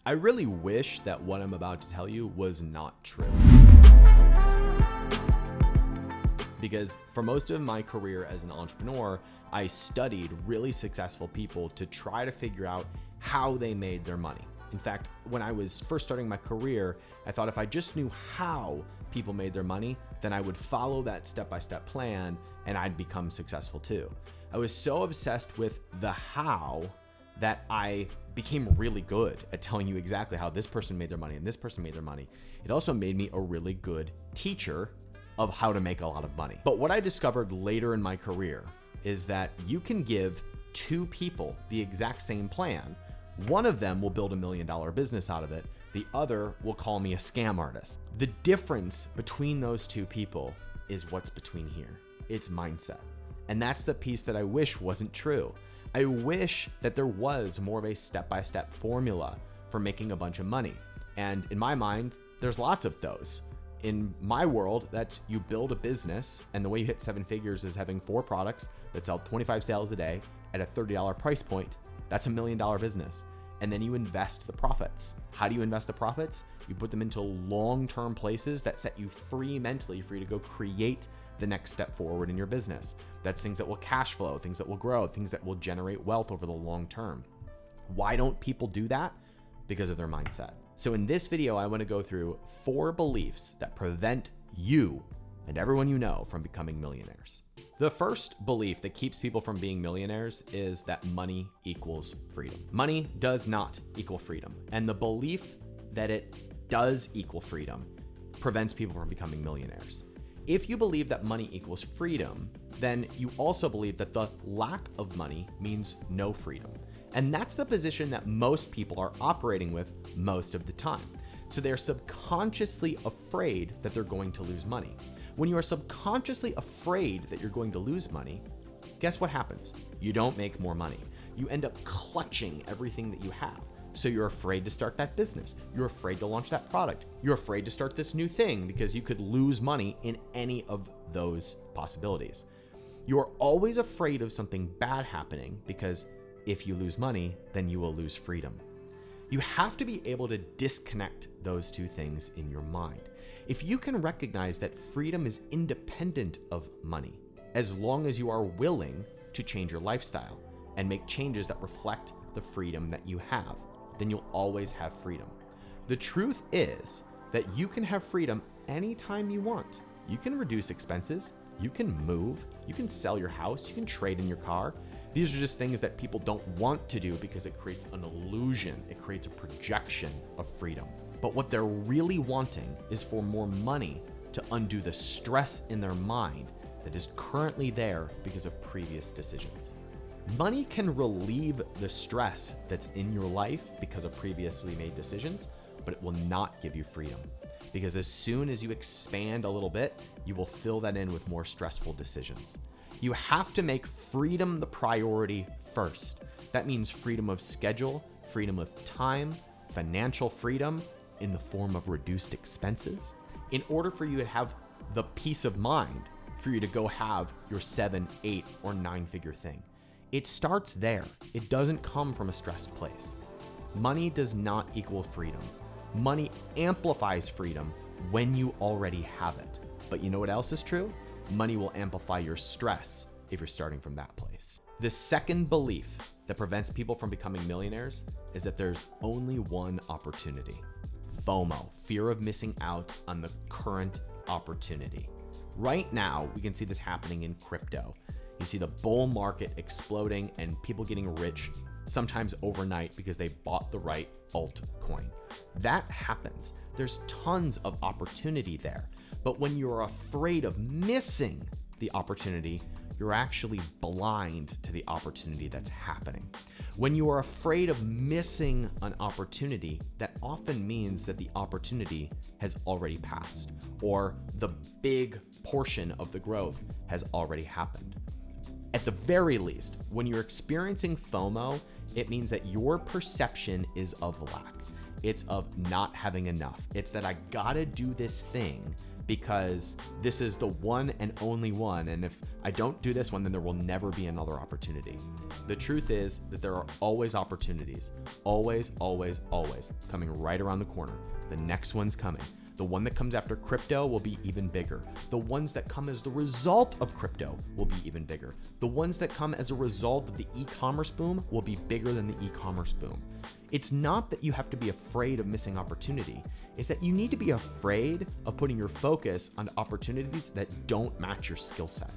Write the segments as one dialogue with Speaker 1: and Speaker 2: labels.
Speaker 1: I really wish that what I'm about to tell you was not true. Because for most of my career as an entrepreneur, I studied really successful people to try to figure out how they made their money. In fact, when I was first starting my career, I thought if I just knew how people made their money, then I would follow that step-by-step plan and I'd become successful too. I was so obsessed with the how that I became really good at telling you exactly how this person made their money and this person made their money. It also made me a really good teacher of how to make a lot of money. But what I discovered later in my career is that you can give two people the exact same plan. One of them will build $1 million business out of it. The other will call me a scam artist. The difference between those two people is what's between here. It's mindset. And that's the piece that I wish wasn't true. I wish that there was more of a step-by-step formula for making a bunch of money. And in my mind, there's lots of those. In my world, that's you build a business, and the way you hit 7 figures is having 4 products that sell 25 sales a day at a $30 price point. That's $1 million business. And then you invest the profits. How do you invest the profits? You put them into long-term places that set you free mentally for you to go create the next step forward in your business. That's things that will cash flow, things that will grow, things that will generate wealth over the long term. Why don't people do that? Because of their mindset. So in this video, I want to go through 4 beliefs that prevent you and everyone you know from becoming millionaires. The first belief that keeps people from being millionaires is that money equals freedom. Money does not equal freedom. And the belief that it does equal freedom prevents people from becoming millionaires. If you believe that money equals freedom, then you also believe that the lack of money means no freedom. And that's the position that most people are operating with most of the time. So they're subconsciously afraid that they're going to lose money. When you are subconsciously afraid that you're going to lose money, guess what happens? You don't make more money. You end up clutching everything that you have. So you're afraid to start that business. You're afraid to launch that product. You're afraid to start this new thing because you could lose money in any of those possibilities. You're always afraid of something bad happening because if you lose money, then you will lose freedom. You have to be able to disconnect those two things in your mind. If you can recognize that freedom is independent of money, as long as you are willing to change your lifestyle and make changes that reflect the freedom that you have, then you'll always have freedom. The truth is that you can have freedom anytime you want. You can reduce expenses, you can move, you can sell your house, you can trade in your car. These are just things that people don't want to do because it creates an illusion. It creates a projection of freedom. But what they're really wanting is for more money to undo the stress in their mind that is currently there because of previous decisions. Money can relieve the stress that's in your life because of previously made decisions, but it will not give you freedom. Because as soon as you expand a little bit, you will fill that in with more stressful decisions. You have to make freedom the priority first. That means freedom of schedule, freedom of time, financial freedom in the form of reduced expenses. In order for you to have the peace of mind for you to go have your 7, 8, or 9-figure thing. It starts there. It doesn't come from a stressed place. Money does not equal freedom. Money amplifies freedom when you already have it. But you know what else is true? Money will amplify your stress if you're starting from that place. The second belief that prevents people from becoming millionaires is that there's only one opportunity. FOMO, fear of missing out on the current opportunity. Right now, we can see this happening in crypto. You see the bull market exploding and people getting rich, sometimes overnight because they bought the right altcoin. That happens. There's tons of opportunity there. But when you're afraid of missing the opportunity, you're actually blind to the opportunity that's happening. When you are afraid of missing an opportunity, that often means that the opportunity has already passed, or the big portion of the growth has already happened. At the very least, when you're experiencing FOMO, it means that your perception is of lack. It's of not having enough. It's that I gotta do this thing because this is the one and only one. And if I don't do this one, then there will never be another opportunity. The truth is that there are always opportunities, always, always, always coming right around the corner. The next one's coming. The one that comes after crypto will be even bigger. The ones that come as the result of crypto will be even bigger. The ones that come as a result of the e-commerce boom will be bigger than the e-commerce boom. It's not that you have to be afraid of missing opportunity. It's that you need to be afraid of putting your focus on opportunities that don't match your skill set.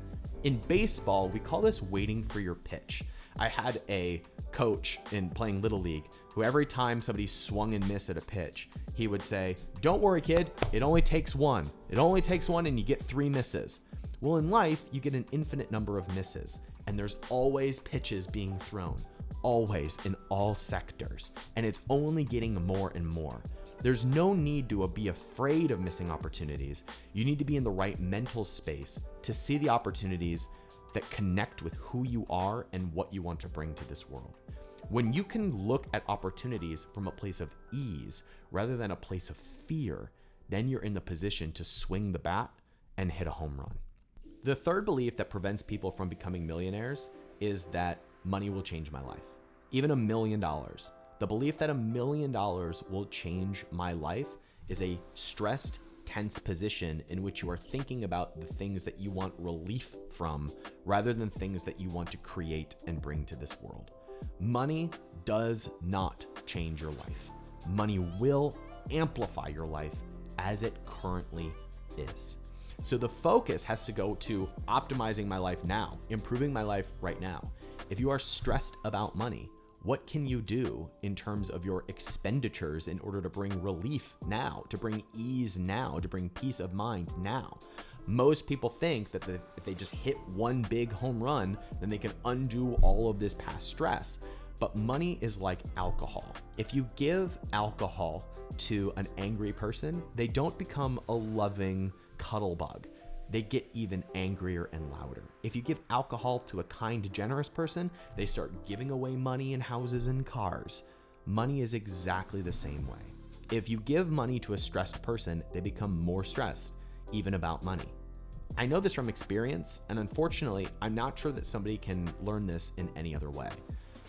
Speaker 1: In baseball, we call this waiting for your pitch. I had a coach in playing Little League who every time somebody swung and missed at a pitch, he would say, "Don't worry, kid, it only takes one. It only takes one and you get 3 misses." Well, in life, you get an infinite number of misses, and there's always pitches being thrown, always in all sectors, and it's only getting more and more. There's no need to be afraid of missing opportunities. You need to be in the right mental space to see the opportunities that connect with who you are and what you want to bring to this world. When you can look at opportunities from a place of ease rather than a place of fear, then you're in the position to swing the bat and hit a home run. The third belief that prevents people from becoming millionaires is that money will change my life. Even $1 million. The belief that $1 million will change my life is a stressed, tense position in which you are thinking about the things that you want relief from rather than things that you want to create and bring to this world. Money does not change your life. Money will amplify your life as it currently is. So the focus has to go to optimizing my life now, improving my life right now. If you are stressed about money, what can you do in terms of your expenditures in order to bring relief now, to bring ease now, to bring peace of mind now? Most people think that if they just hit one big home run, then they can undo all of this past stress. But money is like alcohol. If you give alcohol to an angry person, they don't become a loving cuddle bug. They get even angrier and louder. If you give alcohol to a kind, generous person, they start giving away money and houses and cars. Money is exactly the same way. If you give money to a stressed person, they become more stressed, even about money. I know this from experience, and unfortunately, I'm not sure that somebody can learn this in any other way.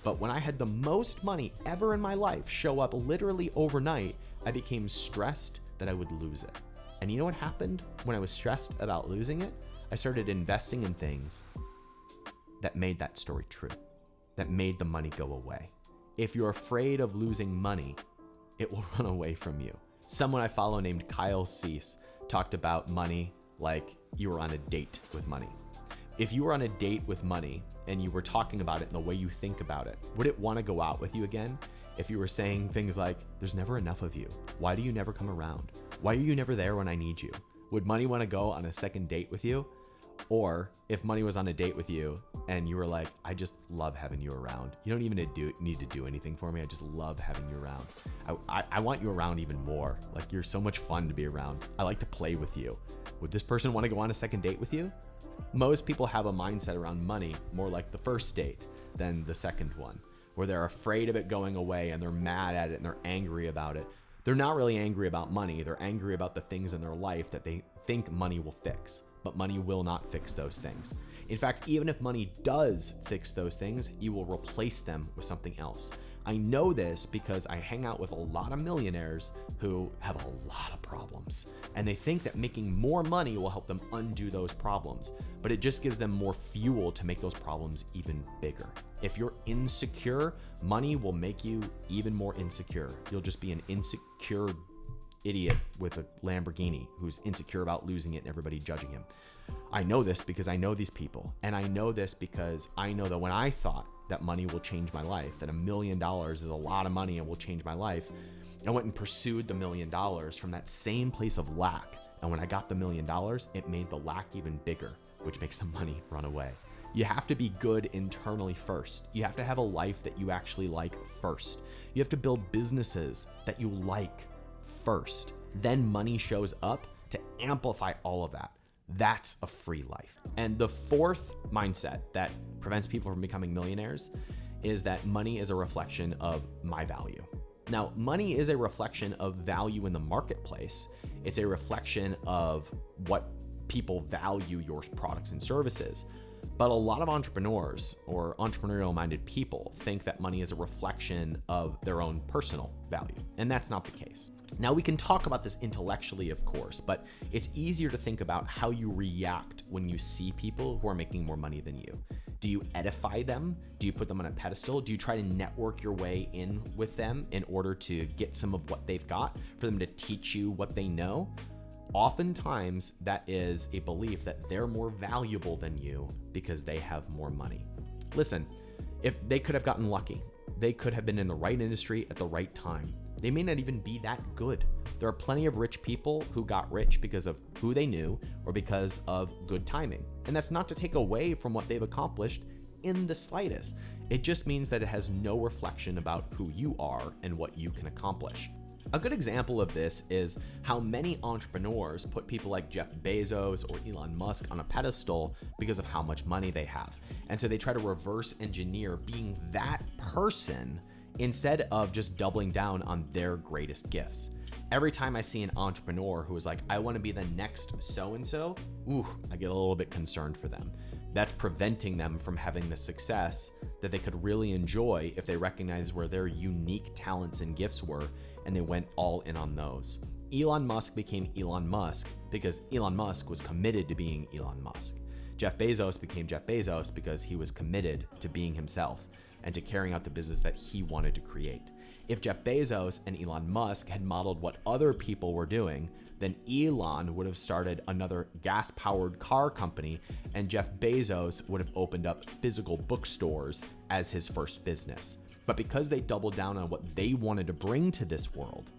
Speaker 1: But when I had the most money ever in my life show up literally overnight, I became stressed that I would lose it. And you know what happened when I was stressed about losing it? I started investing in things that made that story true, that made the money go away. If you're afraid of losing money, it will run away from you. Someone I follow named Kyle Cease talked about money like you were on a date with money. If you were on a date with money and you were talking about it in the way you think about it, would it want to go out with you again? If you were saying things like, "There's never enough of you. Why do you never come around? Why are you never there when I need you?" Would money want to go on a second date with you? Or if money was on a date with you and you were like, "I just love having you around. You don't even need to do anything for me. I just love having you around. I want you around even more. Like, you're so much fun to be around. I like to play with you." Would this person want to go on a second date with you? Most people have a mindset around money more like the first date than the second one, where they're afraid of it going away and they're mad at it and they're angry about it. They're not really angry about money. They're angry about the things in their life that they think money will fix, but money will not fix those things. In fact, even if money does fix those things, you will replace them with something else. I know this because I hang out with a lot of millionaires who have a lot of problems, and they think that making more money will help them undo those problems, but it just gives them more fuel to make those problems even bigger. If you're insecure, money will make you even more insecure. You'll just be an insecure idiot with a Lamborghini who's insecure about losing it and everybody judging him. I know this because I know these people, and I know this because I know that when I thought that money will change my life, that $1 million is a lot of money and will change my life, I went and pursued the $1 million from that same place of lack. And when I got the $1 million, it made the lack even bigger, which makes the money run away. You have to be good internally first. You have to have a life that you actually like first. You have to build businesses that you like first. Then money shows up to amplify all of that. That's a free life. And the fourth mindset that prevents people from becoming millionaires is that money is a reflection of my value. Now, money is a reflection of value in the marketplace. It's a reflection of what people value your products and services. But a lot of entrepreneurs or entrepreneurial-minded people think that money is a reflection of their own personal value, and that's not the case. Now, we can talk about this intellectually, of course, but it's easier to think about how you react when you see people who are making more money than you. Do you edify them? Do you put them on a pedestal? Do you try to network your way in with them in order to get some of what they've got, for them to teach you what they know? Oftentimes, that is a belief that they're more valuable than you because they have more money. Listen, if they could have gotten lucky, they could have been in the right industry at the right time. They may not even be that good. There are plenty of rich people who got rich because of who they knew or because of good timing. And that's not to take away from what they've accomplished in the slightest. It just means that it has no reflection about who you are and what you can accomplish. A good example of this is how many entrepreneurs put people like Jeff Bezos or Elon Musk on a pedestal because of how much money they have. And so they try to reverse engineer being that person instead of just doubling down on their greatest gifts. Every time I see an entrepreneur who is like, I want to be the next so-and-so, I get a little bit concerned for them. That's preventing them from having the success that they could really enjoy if they recognize where their unique talents and gifts were and they went all in on those. Elon Musk became Elon Musk because Elon Musk was committed to being Elon Musk. Jeff Bezos became Jeff Bezos because he was committed to being himself and to carrying out the business that he wanted to create. If Jeff Bezos and Elon Musk had modeled what other people were doing, then Elon would have started another gas-powered car company, and Jeff Bezos would have opened up physical bookstores as his first business. But because they doubled down on what they wanted to bring to this world,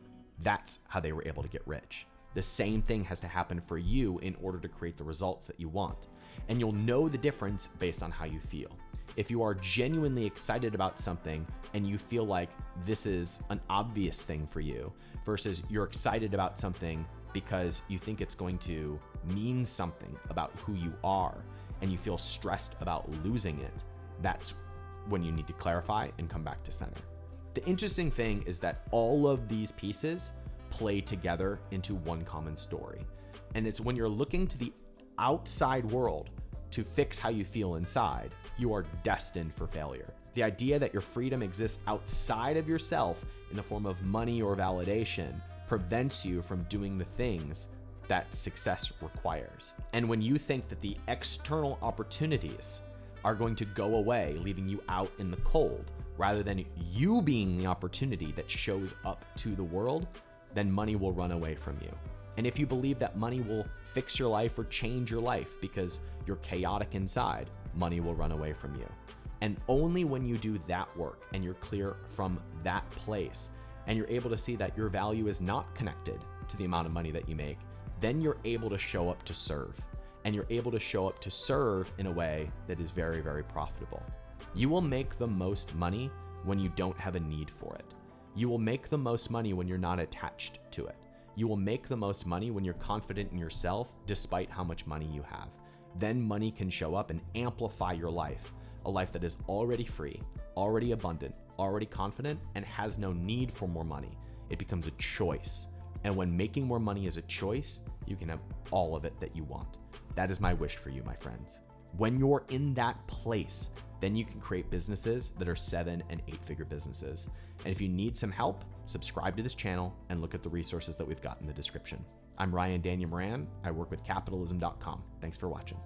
Speaker 1: that's how they were able to get rich. The same thing has to happen for you in order to create the results that you want. And you'll know the difference based on how you feel. If you are genuinely excited about something and you feel like this is an obvious thing for you versus you're excited about something because you think it's going to mean something about who you are and you feel stressed about losing it, that's when you need to clarify and come back to center. The interesting thing is that all of these pieces play together into one common story. And it's when you're looking to the outside world to fix how you feel inside, you are destined for failure. The idea that your freedom exists outside of yourself in the form of money or validation prevents you from doing the things that success requires. And when you think that the external opportunities are going to go away, leaving you out in the cold, rather than you being the opportunity that shows up to the world, then money will run away from you. And if you believe that money will fix your life or change your life because you're chaotic inside, money will run away from you. And only when you do that work and you're clear from that place and you're able to see that your value is not connected to the amount of money that you make, then you're able to show up to serve. And you're able to show up to serve in a way that is very, very profitable. You will make the most money when you don't have a need for it. You will make the most money when you're not attached to it. You will make the most money when you're confident in yourself despite how much money you have. Then money can show up and amplify your life, a life that is already free, already abundant, already confident, and has no need for more money. It becomes a choice. And when making more money is a choice, you can have all of it that you want. That is my wish for you, my friends. When you're in that place, then you can create businesses that are 7- and 8-figure businesses. And if you need some help, subscribe to this channel and look at the resources that we've got in the description. I'm Ryan Daniel Moran. I work with capitalism.com. Thanks for watching.